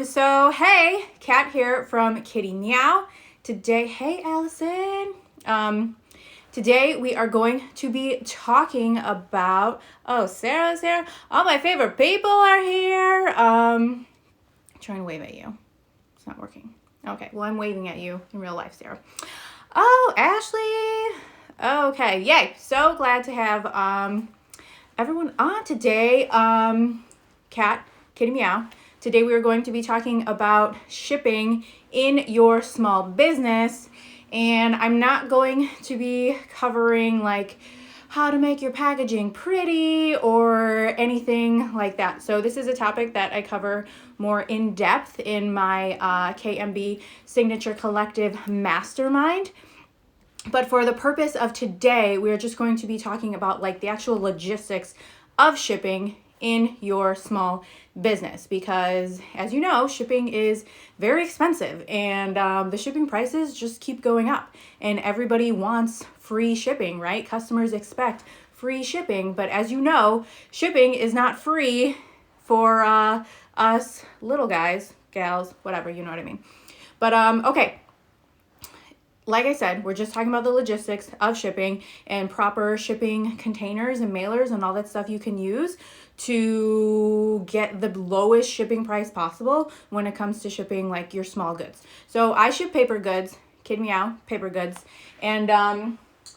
So hey, Kat here from Kitty Meow. Today, hey Allison. Today we are going to be talking about, Sarah, all my favorite people are here. I'm trying to wave at you. It's not working. Okay, well I'm waving at you in real life, Sarah. Oh, Ashley. Okay, yay. So glad to have everyone on today. Kat, Kitty Meow. Today we are going to be talking about shipping in your small business, and I'm not going to be covering like how to make your packaging pretty or anything like that. So this is a topic that I cover more in depth in my KMB Signature Collective Mastermind. But for the purpose of today, we're just going to be talking about like the actual logistics of shipping in your small business, because as you know, shipping is very expensive, and the shipping prices just keep going up, and everybody wants free shipping, right? Customers expect free shipping, but as you know, shipping is not free for us little guys, gals, whatever, you know what I mean. But okay. Like I said, we're just talking about the logistics of shipping and proper shipping containers and mailers and all that stuff you can use to get the lowest shipping price possible when it comes to shipping like your small goods. So I ship paper goods, Kid Meow, paper goods. And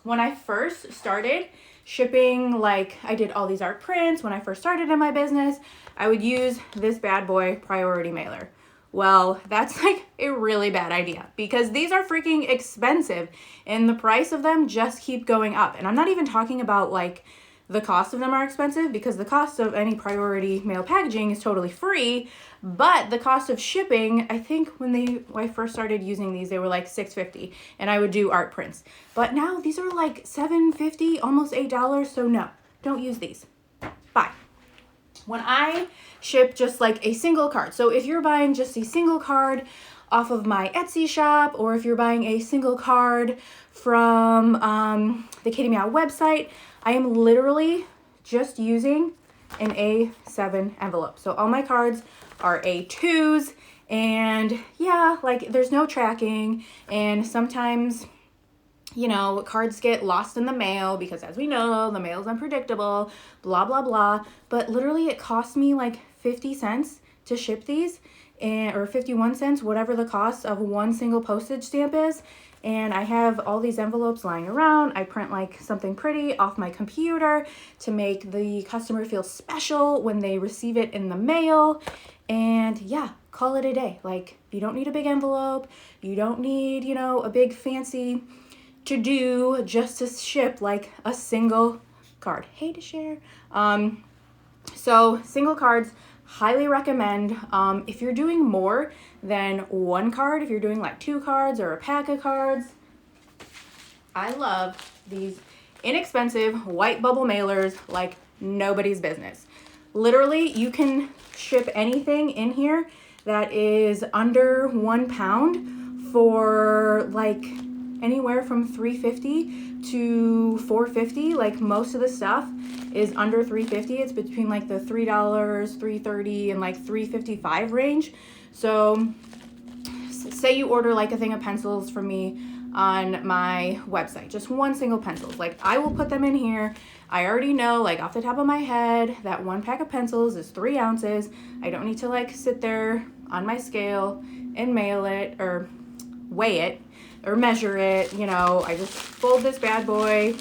when I first started shipping, like I did all these art prints, when I first started in my business, I would use this bad boy Priority Mailer. Well, that's like a really bad idea because these are freaking expensive and the price of them just keep going up. And I'm not even talking about like the cost of them are expensive, because the cost of any Priority Mail packaging is totally free, but the cost of shipping, I think when I first started using these, they were like $6.50 and I would do art prints. But now these are like $7.50, almost $8, so no, don't use these. Bye. When I ship just like a single card, so if you're buying just a single card off of my Etsy shop, or if you're buying a single card from the Kitty Meow website, I am literally just using an A7 envelope. So all my cards are A2s, and yeah, like there's no tracking, and sometimes, you know, cards get lost in the mail because, as we know, the mail's unpredictable, blah, blah, blah. But literally it cost me like 50 cents to ship these, or 51 cents, whatever the cost of one single postage stamp is. And I have all these envelopes lying around. I print like something pretty off my computer to make the customer feel special when they receive it in the mail. And yeah, call it a day. Like, you don't need a big envelope. You don't need, you know, a big fancy to do just to ship like a single card. Hey, to share. So single cards, highly recommend. If you're doing more than one card, if you're doing like 2 cards or a pack of cards, I love these inexpensive white bubble mailers like nobody's business. Literally, you can ship anything in here that is under 1 pound for like anywhere from $3.50 to $4.50. Like most of the stuff is under $3.50. It's between like the $3, $3.30, and like $3.55 range. So say you order like a thing of pencils from me on my website, just one single pencil. Like I will put them in here. I already know, like off the top of my head, that 1 pack of pencils is 3 ounces. I don't need to like sit there on my scale and mail it or weigh it or measure it. You know, I just fold this bad boy,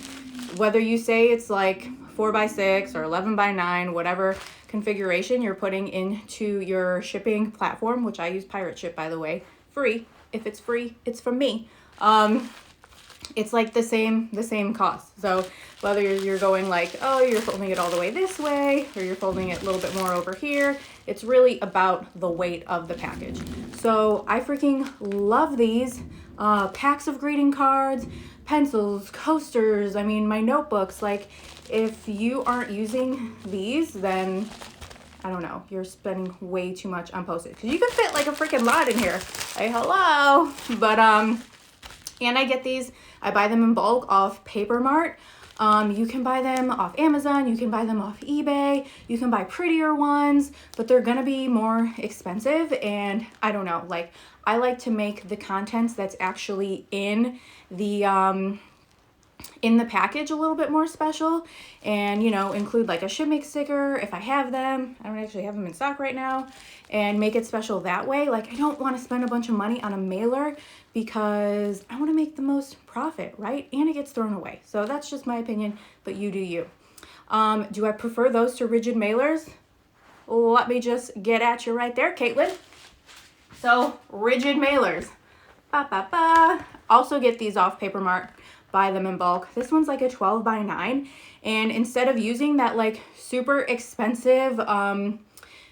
whether you say it's like 4x6 or 11x9, whatever configuration you're putting into your shipping platform, which I use Pirate Ship, by the way, free. If it's free, it's from me. It's like the same cost. So whether you're going like, oh, you're folding it all the way this way, or you're folding it a little bit more over here, it's really about the weight of the package. So I freaking love these packs of greeting cards, pencils, coasters, I mean, my notebooks. Like, if you aren't using these, then I don't know, you're spending way too much on postage, because you can fit like a freaking lot in here. Hey, hello. But and I get these, I buy them in bulk off Paper Mart. You can buy them off Amazon, you can buy them off eBay, you can buy prettier ones, but they're gonna be more expensive. And I don't know, like I like to make the contents that's actually in the package a little bit more special, and include like a shipment sticker if I have them. I don't actually have them in stock right now, and make it special that way. Like I don't want to spend a bunch of money on a mailer because I want to make the most profit, right? And it gets thrown away. So that's just my opinion, but you do you. Do I prefer those to rigid mailers? Let me just get at you right there, Caitlin. So rigid mailers. Also get these off Paper Mart. Buy them in bulk. This one's like a 12 by 9, and instead of using that like super expensive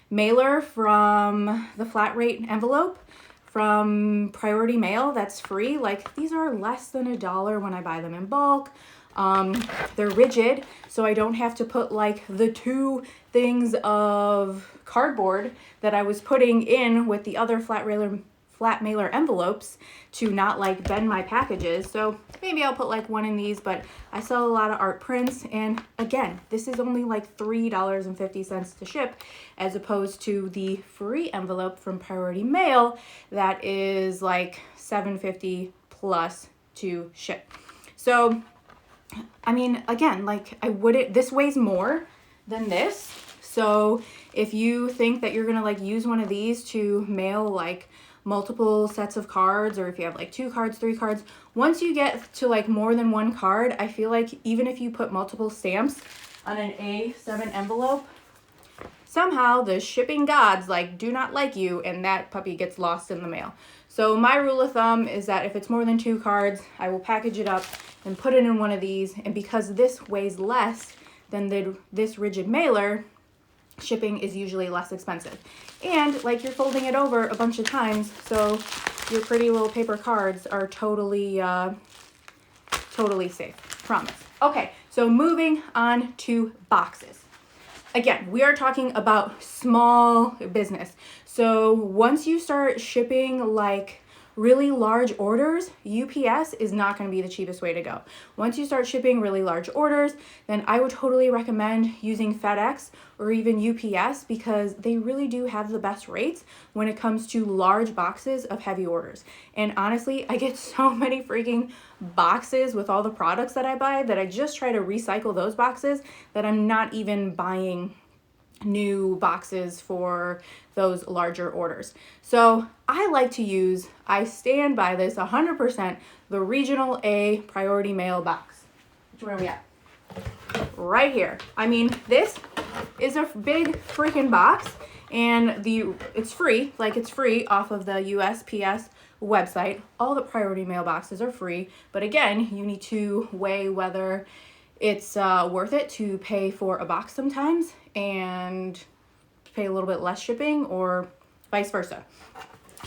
mailer from the flat rate envelope from Priority Mail that's free, like these are less than $1 when I buy them in bulk. They're rigid, so I don't have to put like the 2 things of cardboard that I was putting in with the other flat mailer envelopes to not like bend my packages. So maybe I'll put like one in these, but I sell a lot of art prints, and again, this is only like $3.50 to ship, as opposed to the free envelope from Priority Mail that is like $7.50 plus to ship. So I mean, again, like this weighs more than this. So if you think that you're gonna like use one of these to mail like multiple sets of cards, or if you have like 2 cards, 3 cards, once you get to like more than 1 card, I feel like even if you put multiple stamps on an A7 envelope, somehow the shipping gods like do not like you, and that puppy gets lost in the mail. So my rule of thumb is that if it's more than 2 cards, I will package it up and put it in one of these. And because this weighs less than this rigid mailer, shipping is usually less expensive. And like you're folding it over a bunch of times, so your pretty little paper cards are totally safe, promise. Okay, so moving on to boxes. Again, we are talking about small business. So once you start shipping like really large orders, UPS is not going to be the cheapest way to go. Once you start shipping really large orders, then I would totally recommend using FedEx or even UPS, because they really do have the best rates when it comes to large boxes of heavy orders. And honestly, I get so many freaking boxes with all the products that I buy that I just try to recycle those boxes, that I'm not even buying new boxes for those larger orders. So I stand by this 100%, the Regional A Priority Mail box. Where are we at? Right here. I mean, this is a big freaking box, and it's free, off of the USPS website. All the Priority Mail boxes are free, but again, you need to weigh whether it's worth it to pay for a box sometimes and pay a little bit less shipping, or vice versa.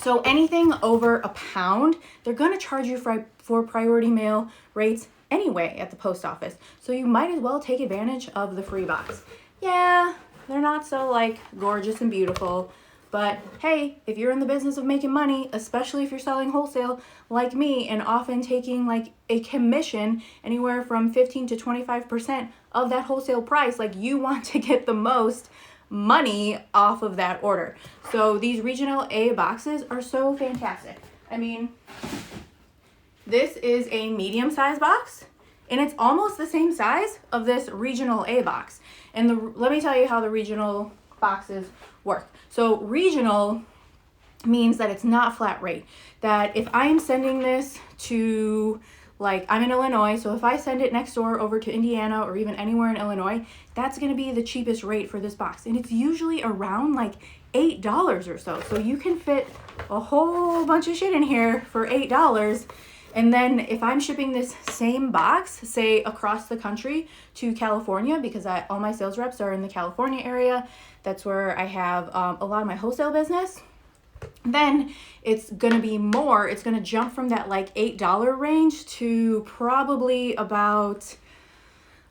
So anything over £1, they're going to charge you for Priority Mail rates anyway at the post office. So you might as well take advantage of the free box. Yeah, they're not so like gorgeous and beautiful, but hey, if you're in the business of making money, especially if you're selling wholesale like me, and often taking like a commission anywhere from 15 to 25% of that wholesale price, like you want to get the most money off of that order. So these Regional A boxes are so fantastic. I mean, this is a medium size box, and it's almost the same size of this Regional A box. And let me tell you how the regional boxes work. So regional means that it's not flat rate. That if I'm sending this to, like, I'm in Illinois, so if I send it next door over to Indiana or even anywhere in Illinois, that's going to be the cheapest rate for this box. And it's usually around like $8 or so. So you can fit a whole bunch of shit in here for $8. And then if I'm shipping this same box, say across the country to California, because all my sales reps are in the California area, that's where I have a lot of my wholesale business, then it's going to be more. It's going to jump from that like $8 range to probably about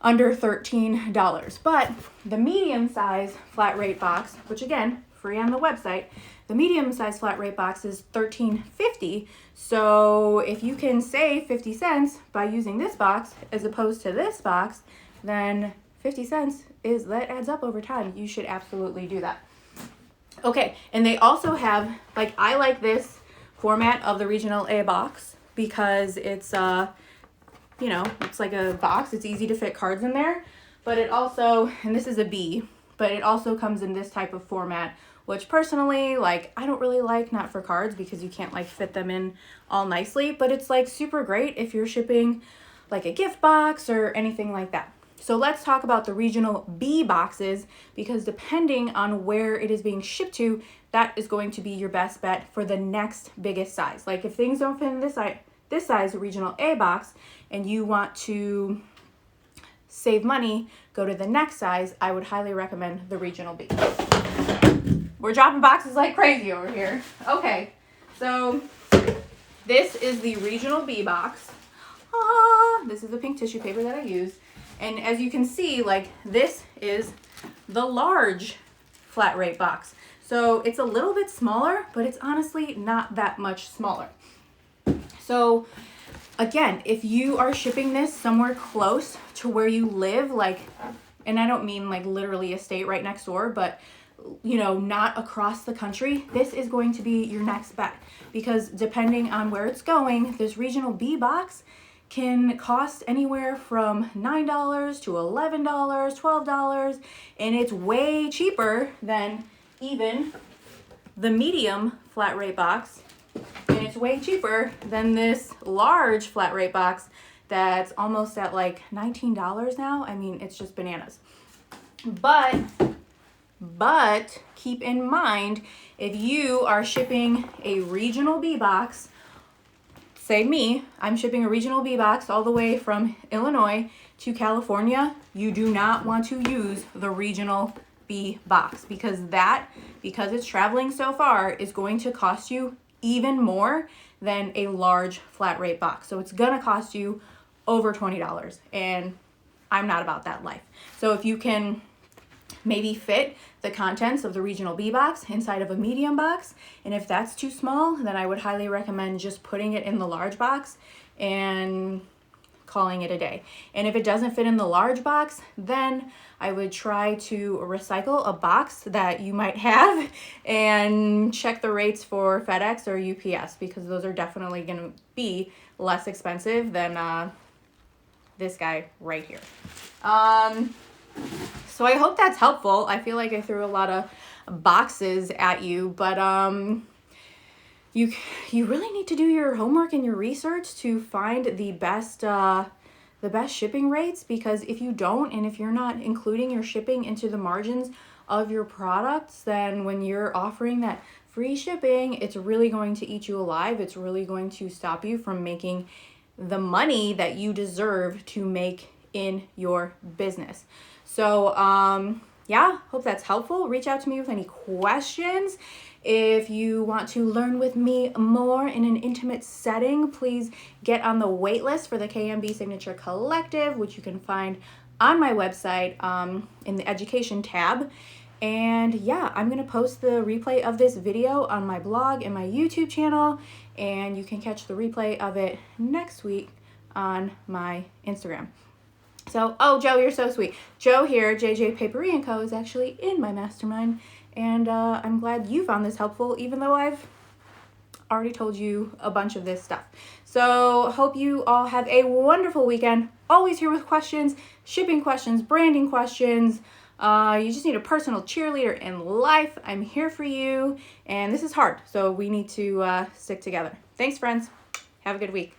under $13. But the medium size flat rate box, which again, free on the website, The medium size flat rate box is $13.50. So if you can save 50 cents by using this box as opposed to this box, then 50 cents that adds up over time. You should absolutely do that. Okay, and they also have, like, I like this format of the Regional A box because it's, you know, it's like a box. It's easy to fit cards in there, but it also, and this is a B, but it also comes in this type of format, which personally, like, I don't really like, not for cards because you can't, like, fit them in all nicely, but it's, like, super great if you're shipping, like, a gift box or anything like that. So let's talk about the Regional B boxes, because depending on where it is being shipped to, that is going to be your best bet for the next biggest size. Like, if things don't fit in this size Regional A box and you want to save money, go to the next size, I would highly recommend the Regional B. We're dropping boxes like crazy over here. Okay, so this is the Regional B box. This is the pink tissue paper that I use. And as you can see, like, this is the large flat rate box. So it's a little bit smaller, but it's honestly not that much smaller. So again, if you are shipping this somewhere close to where you live, like, and I don't mean like literally a state right next door, but you know, not across the country, this is going to be your next bet, because depending on where it's going, this Regional B box can cost anywhere from $9 to $11, $12, and it's way cheaper than even the medium flat rate box, and it's way cheaper than this large flat rate box that's almost at like $19 now. I mean, it's just bananas. But keep in mind, if you are shipping a Regional B box, say me, I'm shipping a Regional B box all the way from Illinois to California, you do not want to use the Regional B box, because it's traveling so far, is going to cost you even more than a large flat rate box. So it's gonna cost you over $20, and I'm not about that life. So if you can maybe fit the contents of the Regional B box inside of a medium box, and if that's too small, then I would highly recommend just putting it in the large box and calling it a day. And if it doesn't fit in the large box, then I would try to recycle a box that you might have and check the rates for FedEx or UPS, because those are definitely going to be less expensive than this guy right here. So I hope that's helpful. I feel like I threw a lot of boxes at you, but you really need to do your homework and your research to find the best shipping rates, because if you don't, and if you're not including your shipping into the margins of your products, then when you're offering that free shipping, it's really going to eat you alive. It's really going to stop you from making the money that you deserve to make in your business. So yeah, hope that's helpful. Reach out to me with any questions. If you want to learn with me more in an intimate setting, please get on the wait list for the KMB Signature Collective, which you can find on my website in the education tab. And yeah, I'm going to post the replay of this video on my blog and my YouTube channel, and you can catch the replay of it next week on my Instagram. So, oh, Joe, you're so sweet. Joe here, JJ Papery & Co. is actually in my mastermind, and I'm glad you found this helpful, even though I've already told you a bunch of this stuff. So, hope you all have a wonderful weekend. Always here with questions, shipping questions, branding questions. You just need a personal cheerleader in life. I'm here for you, and this is hard, so we need to stick together. Thanks, friends. Have a good week.